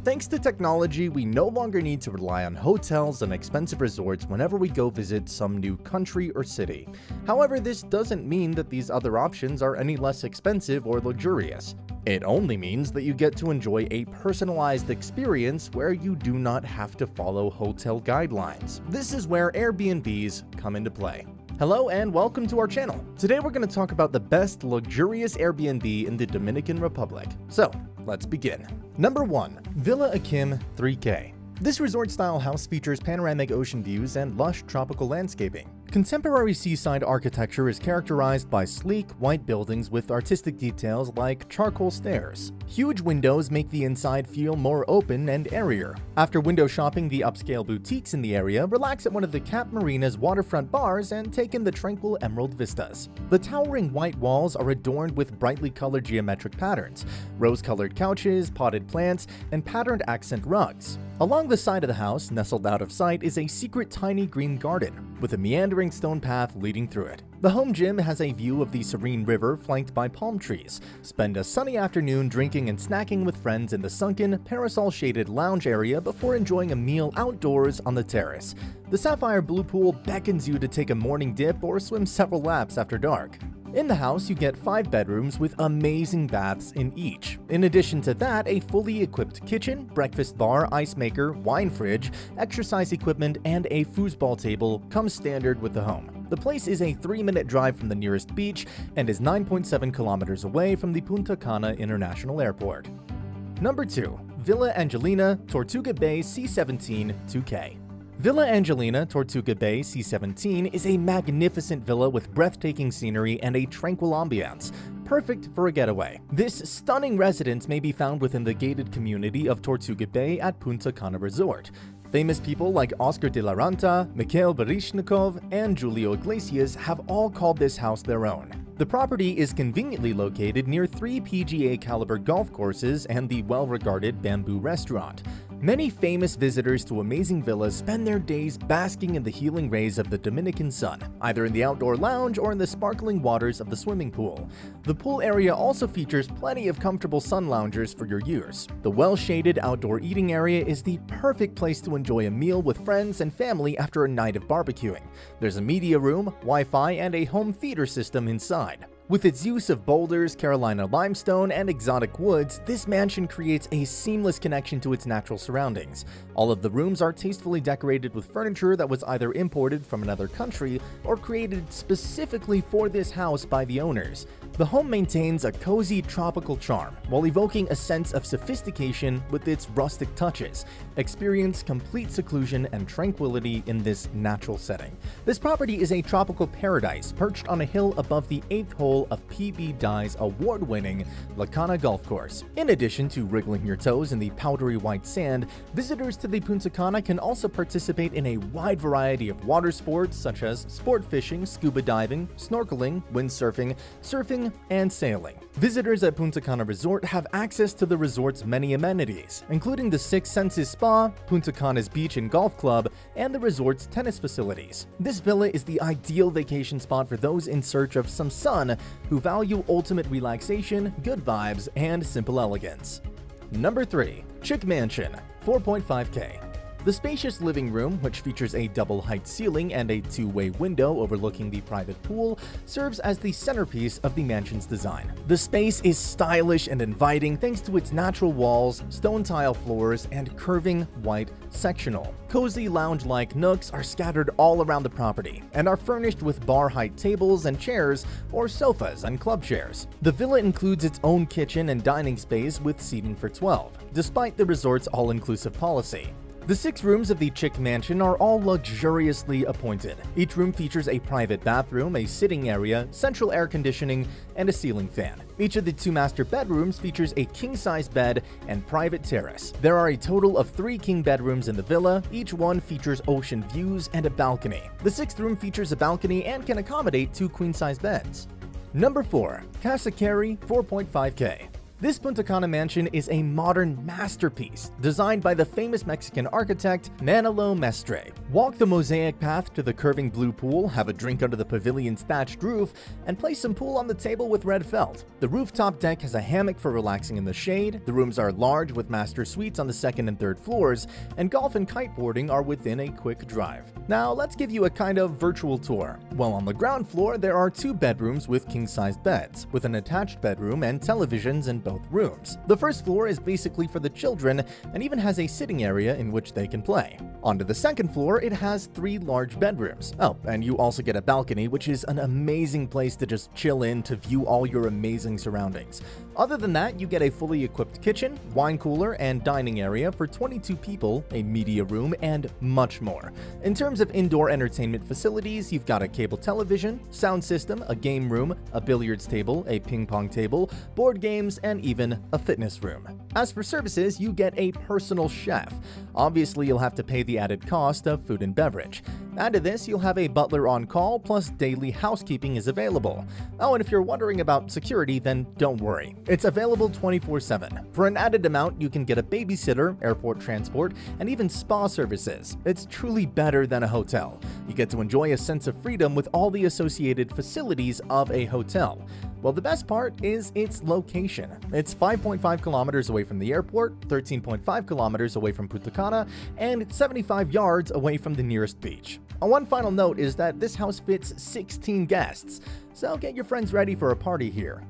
Thanks to technology, we no longer need to rely on hotels and expensive resorts whenever we go visit some new country or city. However, this doesn't mean that these other options are any less expensive or luxurious. It only means that you get to enjoy a personalized experience where you do not have to follow hotel guidelines. This is where Airbnbs come into play. Hello and welcome to our channel. Today we're going to talk about the best luxurious Airbnb in the Dominican Republic. So, let's begin. Number 1. Villa Akim 3K. This resort-style house features panoramic ocean views and lush tropical landscaping. Contemporary seaside architecture is characterized by sleek, white buildings with artistic details like charcoal stairs. Huge windows make the inside feel more open and airier. After window shopping the upscale boutiques in the area, relax at one of the Cap Marina's waterfront bars and take in the tranquil emerald vistas. The towering white walls are adorned with brightly colored geometric patterns, rose-colored couches, potted plants, and patterned accent rugs. Along the side of the house, nestled out of sight, is a secret tiny green garden, with a meandering stone path leading through it. The home gym has a view of the serene river flanked by palm trees. Spend a sunny afternoon drinking and snacking with friends in the sunken, parasol-shaded lounge area before enjoying a meal outdoors on the terrace. The sapphire blue pool beckons you to take a morning dip or swim several laps after dark. In the house, you get 5 bedrooms with amazing baths in each. In addition to that, a fully equipped kitchen, breakfast bar, ice maker, wine fridge, exercise equipment, and a foosball table comes standard with the home. The place is a 3-minute drive from the nearest beach and is 9.7 kilometers away from the Punta Cana International Airport. Number 2. Villa Angelina, Tortuga Bay C17 2K. Villa Angelina, Tortuga Bay C17 is a magnificent villa with breathtaking scenery and a tranquil ambiance, perfect for a getaway. This stunning residence may be found within the gated community of Tortuga Bay at Punta Cana Resort. Famous people like Oscar de la Renta, Mikhail Baryshnikov, and Julio Iglesias have all called this house their own. The property is conveniently located near 3 PGA-caliber golf courses and the well-regarded Bamboo Restaurant. Many famous visitors to amazing villas spend their days basking in the healing rays of the Dominican sun, either in the outdoor lounge or in the sparkling waters of the swimming pool. The pool area also features plenty of comfortable sun loungers for your use. The well-shaded outdoor eating area is the perfect place to enjoy a meal with friends and family after a night of barbecuing. There's a media room, Wi-Fi, and a home theater system inside. With its use of boulders, Carolina limestone, and exotic woods, this mansion creates a seamless connection to its natural surroundings. All of the rooms are tastefully decorated with furniture that was either imported from another country or created specifically for this house by the owners. The home maintains a cozy tropical charm while evoking a sense of sophistication with its rustic touches. Experience complete seclusion and tranquility in this natural setting. This property is a tropical paradise perched on a hill above the 8th hole of PB Dye's award-winning La Cana golf course. In addition to wriggling your toes in the powdery white sand, visitors to the Punta Cana can also participate in a wide variety of water sports such as sport fishing, scuba diving, snorkeling, windsurfing, surfing, and sailing. Visitors at Punta Cana Resort have access to the resort's many amenities, including the Six Senses Spa, Punta Cana's Beach and Golf Club, and the resort's tennis facilities. This villa is the ideal vacation spot for those in search of some sun who value ultimate relaxation, good vibes, and simple elegance. Number 3. Chick Mansion 4.5K. The spacious living room, which features a double-height ceiling and a 2-way window overlooking the private pool, serves as the centerpiece of the mansion's design. The space is stylish and inviting thanks to its natural walls, stone tile floors, and curving white sectional. Cozy lounge-like nooks are scattered all around the property and are furnished with bar-height tables and chairs or sofas and club chairs. The villa includes its own kitchen and dining space with seating for 12, despite the resort's all-inclusive policy. The 6 rooms of the Chick Mansion are all luxuriously appointed. Each room features a private bathroom, a sitting area, central air conditioning, and a ceiling fan. Each of the 2 master bedrooms features a king-size bed and private terrace. There are a total of 3 king bedrooms in the villa. Each one features ocean views and a balcony. The 6th room features a balcony and can accommodate 2 queen-size beds. Number 4. Casa Carey 4.5K. This Punta Cana mansion is a modern masterpiece designed by the famous Mexican architect Manolo Mestre. Walk the mosaic path to the curving blue pool, have a drink under the pavilion's thatched roof, and place some pool on the table with red felt. The rooftop deck has a hammock for relaxing in the shade, the rooms are large with master suites on the second and third floors, and golf and kiteboarding are within a quick drive. Now let's give you a kind of virtual tour. Well, on the ground floor there are 2 bedrooms with king-sized beds, with an attached bedroom and televisions in both rooms. The first floor is basically for the children and even has a sitting area in which they can play. Onto the second floor, it has 3 large bedrooms. Oh, and you also get a balcony, which is an amazing place to just chill in to view all your amazing surroundings. Other than that, you get a fully equipped kitchen, wine cooler, and dining area for 22 people, a media room, and much more. In terms of indoor entertainment facilities, you've got a cable television, sound system, a game room, a billiards table, a ping pong table, board games, and even a fitness room. As for services, you get a personal chef. Obviously, you'll have to pay the added cost of food and beverage. Add to this, you'll have a butler on call, plus daily housekeeping is available. Oh, and if you're wondering about security, then don't worry. It's available 24/7. For an added amount, you can get a babysitter, airport transport, and even spa services. It's truly better than a hotel. You get to enjoy a sense of freedom with all the associated facilities of a hotel. Well, the best part is its location. It's 5.5 kilometers away from the airport, 13.5 kilometers away from Punta Cana, and 75 yards away from the nearest beach. One final note is that this house fits 16 guests, so get your friends ready for a party here.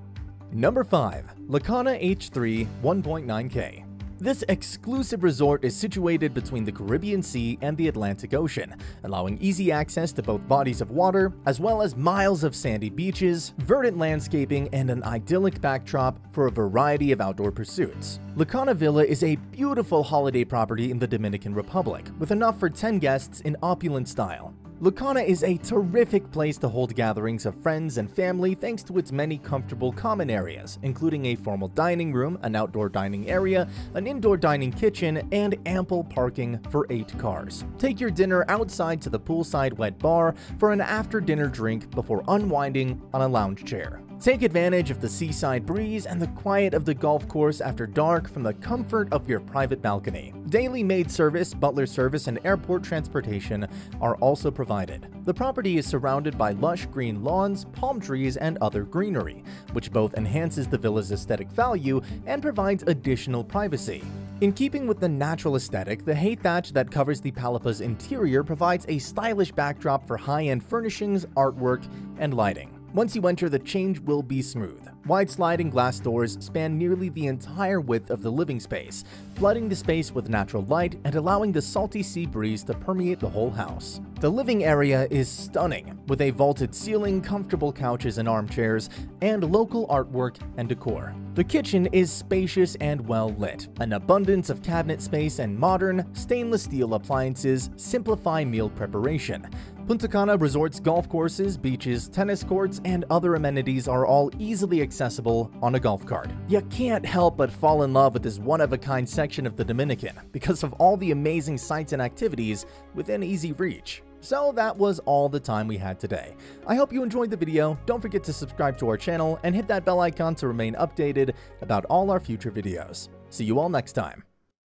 Number 5. La Cana H3 1.9K. This exclusive resort is situated between the Caribbean Sea and the Atlantic Ocean, allowing easy access to both bodies of water, as well as miles of sandy beaches, verdant landscaping, and an idyllic backdrop for a variety of outdoor pursuits. La Cana Villa is a beautiful holiday property in the Dominican Republic, with enough for 10 guests in opulent style. La Cana is a terrific place to hold gatherings of friends and family thanks to its many comfortable common areas, including a formal dining room, an outdoor dining area, an indoor dining kitchen, and ample parking for 8 cars. Take your dinner outside to the poolside wet bar for an after-dinner drink before unwinding on a lounge chair. Take advantage of the seaside breeze and the quiet of the golf course after dark from the comfort of your private balcony. Daily maid service, butler service, and airport transportation are also provided. The property is surrounded by lush green lawns, palm trees, and other greenery, which both enhances the villa's aesthetic value and provides additional privacy. In keeping with the natural aesthetic, the hay thatch that covers the Palapa's interior provides a stylish backdrop for high-end furnishings, artwork, and lighting. Once you enter, the change will be smooth. Wide sliding glass doors span nearly the entire width of the living space, flooding the space with natural light and allowing the salty sea breeze to permeate the whole house. The living area is stunning, with a vaulted ceiling, comfortable couches and armchairs, and local artwork and decor. The kitchen is spacious and well lit. An abundance of cabinet space and modern, stainless steel appliances simplify meal preparation. Punta Cana Resort's golf courses, beaches, tennis courts, and other amenities are all easily accessible on a golf cart. You can't help but fall in love with this one-of-a-kind section of the Dominican because of all the amazing sights and activities within easy reach. So that was all the time we had today. I hope you enjoyed the video. Don't forget to subscribe to our channel and hit that bell icon to remain updated about all our future videos. See you all next time.